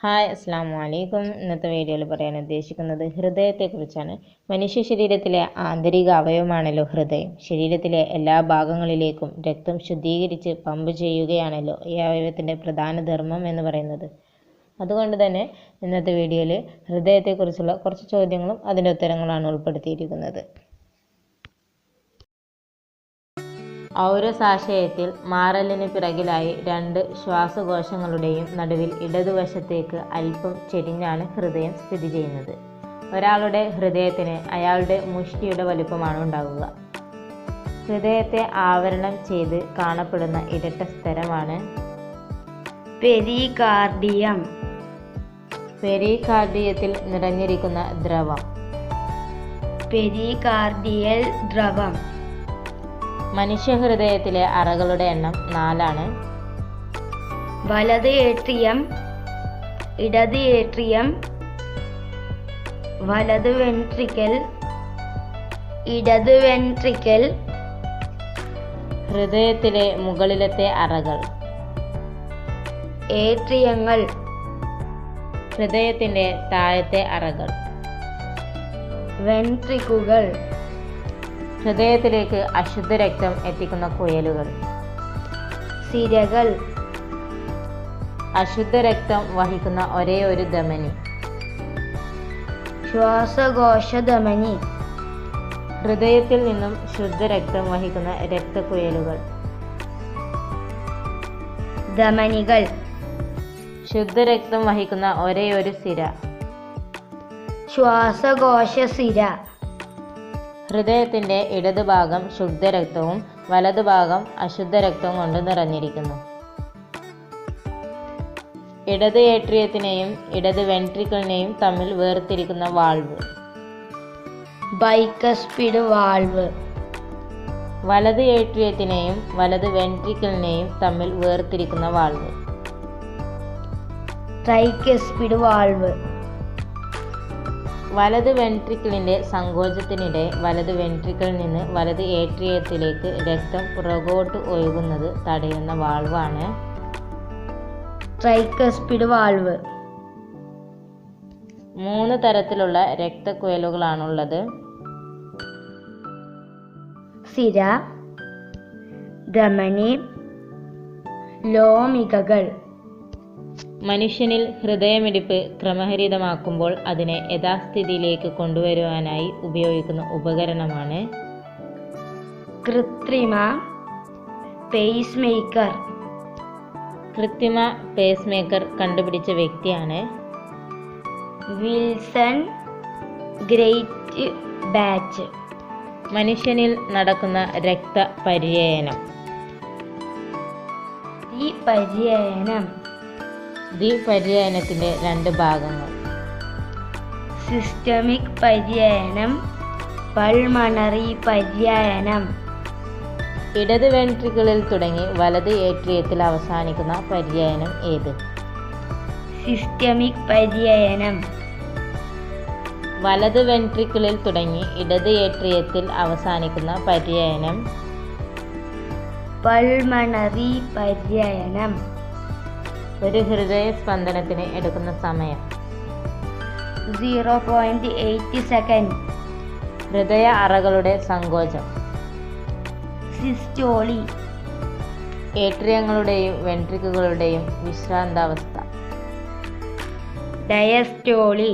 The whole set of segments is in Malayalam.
ഹായ് അസ്സാം വലൈക്കും. ഇന്നത്തെ വീഡിയോയിൽ പറയാൻ ഉദ്ദേശിക്കുന്നത് ഹൃദയത്തെക്കുറിച്ചാണ്. മനുഷ്യ ശരീരത്തിലെ ആന്തരിക അവയവമാണല്ലോ ഹൃദയം. ശരീരത്തിലെ എല്ലാ ഭാഗങ്ങളിലേക്കും രക്തം ശുദ്ധീകരിച്ച് പമ്പ് ചെയ്യുകയാണല്ലോ ഈ അവയവത്തിൻ്റെ പ്രധാന ധർമ്മം എന്ന് പറയുന്നത്. അതുകൊണ്ട് തന്നെ ഇന്നത്തെ വീഡിയോയിൽ ഹൃദയത്തെക്കുറിച്ചുള്ള കുറച്ച് ചോദ്യങ്ങളും അതിൻ്റെ ഉത്തരങ്ങളാണ് ഉൾപ്പെടുത്തിയിരിക്കുന്നത്. ഔരസാശയത്തിൽ മാറലിന് പിറകിലായി രണ്ട് ശ്വാസകോശങ്ങളുടെയും നടുവിൽ ഇടതുവശത്തേക്ക് അല്പം ചെരിഞ്ഞാണ് ഹൃദയം സ്ഥിതി ചെയ്യുന്നത്. ഒരാളുടെ ഹൃദയത്തിന് അയാളുടെ മുഷ്ടിയുടെ വലുപ്പമാണ് ഉണ്ടാകുക. ഹൃദയത്തെ ആവരണം ചെയ്ത് കാണപ്പെടുന്ന ഇരട്ട സ്തരമാണ് പെരികാർഡിയം. പെരികാർഡിയത്തിൽ നിറഞ്ഞിരിക്കുന്ന ദ്രവം പെരികാർഡിയൽ ദ്രവം. മനുഷ്യഹൃദയത്തിലെ അറകളുടെ എണ്ണം 4 വലത് ഏട്രിയം, ഇടത് ഏട്രിയം, വലത് വെൻട്രിക്കൽ, ഇടത് വെൻട്രിക്കൽ. ഹൃദയത്തിലെ മുകളിലത്തെ അറകൾ ഏട്രിയങ്ങൾ. ഹൃദയത്തിൻ്റെ താഴത്തെ അറകൾ വെൻട്രിക്കുകൾ. ഹൃദയത്തിലേക്ക് അശുദ്ധ രക്തം എത്തിക്കുന്ന കുഴലുകൾ സിരകൾ. അശുദ്ധ രക്തം വഹിക്കുന്ന ഒരേ ഒരു ധമനി ശ്വാസകോശധമനി. ഹൃദയത്തിൽ നിന്നും ശുദ്ധ രക്തം വഹിക്കുന്ന രക്തക്കുഴലുകൾ ധമനികൾ. ശുദ്ധരക്തം വഹിക്കുന്ന ഒരേ ഒരു സിര ശ്വാസകോശസിര. ഹൃദയത്തിൻ്റെ ഇടതുഭാഗം ശുദ്ധരക്തവും വലതുഭാഗം അശുദ്ധ രക്തവും കൊണ്ട് നിറഞ്ഞിരിക്കുന്നു. ഇടത് ഏട്രിയത്തിനെയും ഇടത് വെൻട്രിക്കിളിനെയും തമ്മിൽ വേർതിരിക്കുന്ന വാൾവ് ബൈക്കസ്പിഡ് വാൾവ്. വലത് ഏട്രിയത്തിനെയും വലത് വെൻട്രിക്കിളിനെയും തമ്മിൽ വേർതിരിക്കുന്ന വാൾവ് ട്രൈക്കസ്പിഡ് വാൾവ്. വലത് വെൻട്രിക്കിളിൻ്റെ സങ്കോചത്തിനിടെ വലത് വെൻട്രിക്കിളിൽ നിന്ന് വലത് ഏട്രിയത്തിലേക്ക് രക്തം പുറകോട്ട് ഒഴുകുന്നത് തടയുന്ന വാൾവാണ് ട്രൈക്കസ്പിഡ് വാൾവ്. 3 തരത്തിലുള്ള രക്തക്കുഴലുകളാണുള്ളത്. സിര, ധമനി, ലോമികകൾ. മനുഷ്യനിൽ ഹൃദയമിടിപ്പ് ക്രമരഹിതമാക്കുമ്പോൾ അതിനെ യഥാസ്ഥിതിയിലേക്ക് കൊണ്ടുവരുവാനായി ഉപയോഗിക്കുന്ന ഉപകരണമാണ് കൃത്രിമ പേസ് മേക്കർ. കൃത്രിമ പേസ് മേക്കർ കണ്ടുപിടിച്ച വ്യക്തിയാണ് വിൽസൺ ഗ്രേറ്റ് ബാച്ച്. മനുഷ്യനിൽ നടക്കുന്ന രക്തപര്യനം ദ്വിപര്യനത്തിൻ്റെ 2 ഭാഗങ്ങൾ സിസ്റ്റമിക് പര്യനം, പൾമണറി പര്യനം. ഇടത് വെൻട്രിക്കിളിൽ തുടങ്ങി വലത് ഏട്രിയത്തിൽ അവസാനിക്കുന്ന പര്യനം ഏത്? സിസ്റ്റമിക് പര്യനം. വലത് വെൻട്രിക്കിളിൽ തുടങ്ങി ഇടത് ഏട്രിയത്തിൽ അവസാനിക്കുന്ന പര്യനം പൾമണറി പര്യനം. ഒരു ഹൃദയ സ്പന്ദനത്തിന് എടുക്കുന്ന സമയം 0.8 സെക്കൻഡ്. ഹൃദയ അറകളുടെ സങ്കോചം സിസ്റ്റോളി. ഏട്രിയങ്ങളുടെയും വെൻട്രിക്കുകളുടെയും വിശ്രാന്താവസ്ഥ ഡയസ്റ്റോളി.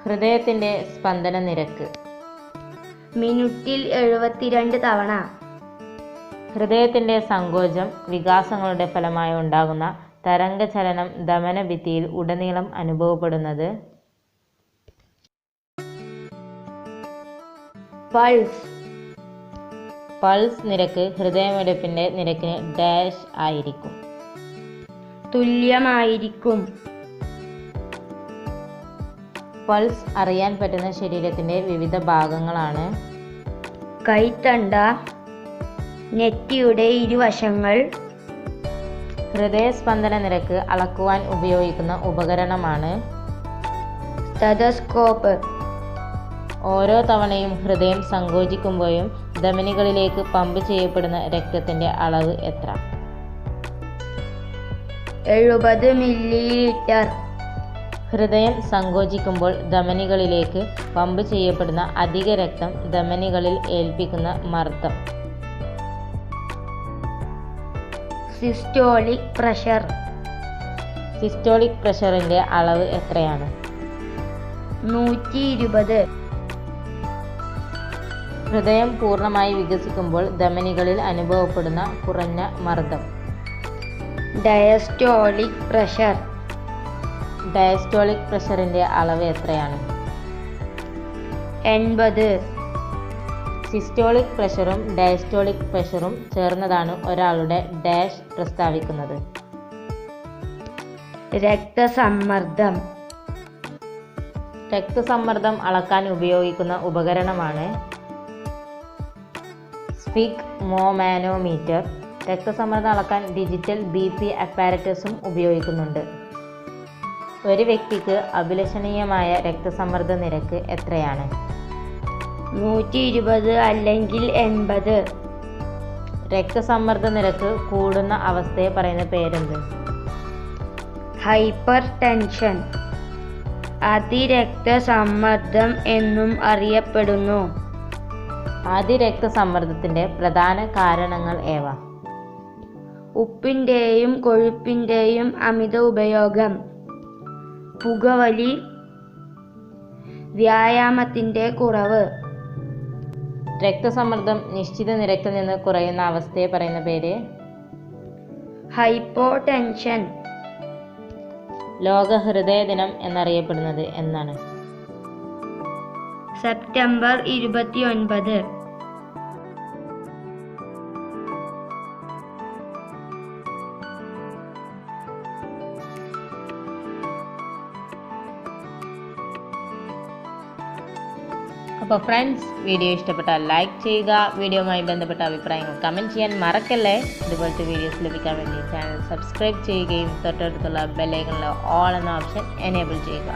ഹൃദയത്തിൻ്റെ സ്പന്ദന നിരക്ക് മിനിറ്റിൽ 72 തവണ. ഹൃദയത്തിൻ്റെ സങ്കോചം വികാസങ്ങളുടെ ഫലമായി ഉണ്ടാകുന്ന തരംഗചലനം ധമനഭിത്തിയിൽ ഉടനീളം അനുഭവപ്പെടുന്നത് പൾസ്. പൾസ് നിരക്ക് ഹൃദയമിടിപ്പിൻ്റെ നിരക്കിന് ഡാഷ് ആയിരിക്കും. തുല്യമായിരിക്കും. പൾസ് അറിയാൻ പറ്റുന്ന ശരീരത്തിൻ്റെ വിവിധ ഭാഗങ്ങളാണ് കൈത്തണ്ട, നെറ്റിയുടെ ഇരുവശങ്ങൾ. ഹൃദയസ്പന്ദന നിരക്ക് അളക്കുവാൻ ഉപയോഗിക്കുന്ന ഉപകരണമാണ് സ്റ്റെതസ്കോപ്പ്. ഓരോ തവണയും ഹൃദയം സങ്കോചിക്കുമ്പോഴും ധമനികളിലേക്ക് പമ്പ് ചെയ്യപ്പെടുന്ന രക്തത്തിൻ്റെ അളവ് എത്ര? 70 മില്ലിലിറ്റർ. ഹൃദയം സങ്കോചിക്കുമ്പോൾ ധമനികളിലേക്ക് പമ്പ് ചെയ്യപ്പെടുന്ന അധിക രക്തം ധമനികളിൽ ഏൽപ്പിക്കുന്ന മർദ്ദം. Systolic pressure. സിസ്റ്റോളിക് പ്രഷറിന്റെ അളവ് എത്രയാണ്? 120. ഹൃദയം പൂർണ്ണമായി വികസിക്കുമ്പോൾ ധമനികളിൽ അനുഭവപ്പെടുന്ന കുറഞ്ഞ മർദ്ദം. Diastolic pressure. ഡയസ്റ്റോളിക് പ്രഷറിന്റെ അളവ് എത്രയാണ്? 80. സിസ്റ്റോളിക് പ്രഷറും ഡയസ്റ്റോളിക് പ്രഷറും ചേർന്നതാണ് ഒരാളുടെ ഡാഷ് പ്രസ്താവിക്കുന്നത്. രക്തസമ്മർദ്ദം. രക്തസമ്മർദ്ദം അളക്കാൻ ഉപയോഗിക്കുന്ന ഉപകരണമാണ് സ്ഫിഗ്മോമാനോമീറ്റർ. രക്തസമ്മർദ്ദം അളക്കാൻ ഡിജിറ്റൽ BP അപ്പാരറ്റസും ഉപയോഗിക്കുന്നുണ്ട്. ഒരു വ്യക്തിക്ക് അഭിലഷണീയമായ രക്തസമ്മർദ്ദ നിരക്ക് എത്രയാണ്? 120 അല്ലെങ്കിൽ 80. രക്തസമ്മർദ്ദ നിരക്ക് കൂടുന്ന അവസ്ഥയെ പറയുന്ന പേരെന്ത്? Hyper tension. അതിരക്തസമ്മർദ്ദം എന്നും അറിയപ്പെടുന്നു. അതിരക്തസമ്മർദ്ദത്തിന്റെ പ്രധാന കാരണങ്ങൾ ഏവ? ഉപ്പിൻ്റെയും കൊഴുപ്പിൻ്റെയും അമിത ഉപയോഗം, പുകവലി, വ്യായാമത്തിൻ്റെ കുറവ്. രക്തസമ്മർദ്ദം നിശ്ചിത നിരക്കിൽ നിന്ന് കുറയുന്ന അവസ്ഥയെ പറയുന്ന പേര്? ഹൈപ്പോടെൻഷൻ. ലോക ഹൃദയ ദിനം എന്നറിയപ്പെടുന്നത് എന്നാണ്? സെപ്റ്റംബർ 29. അപ്പോൾ ഫ്രണ്ട്സ്, വീഡിയോ ഇഷ്ടപ്പെട്ടാൽ ലൈക്ക് ചെയ്യുക. വീഡിയോയുമായി ബന്ധപ്പെട്ട അഭിപ്രായങ്ങൾ കമൻറ്റ് ചെയ്യാൻ മറക്കല്ലേ. ഇതുപോലത്തെ വീഡിയോസ് ലഭിക്കാൻ വേണ്ടി ചാനൽ സബ്സ്ക്രൈബ് ചെയ്യുകയും തൊട്ടടുത്തുള്ള ബെല്ലൈക്കണിലെ ഓൾ എന്ന ഓപ്ഷൻ എനേബിൾ ചെയ്യുക.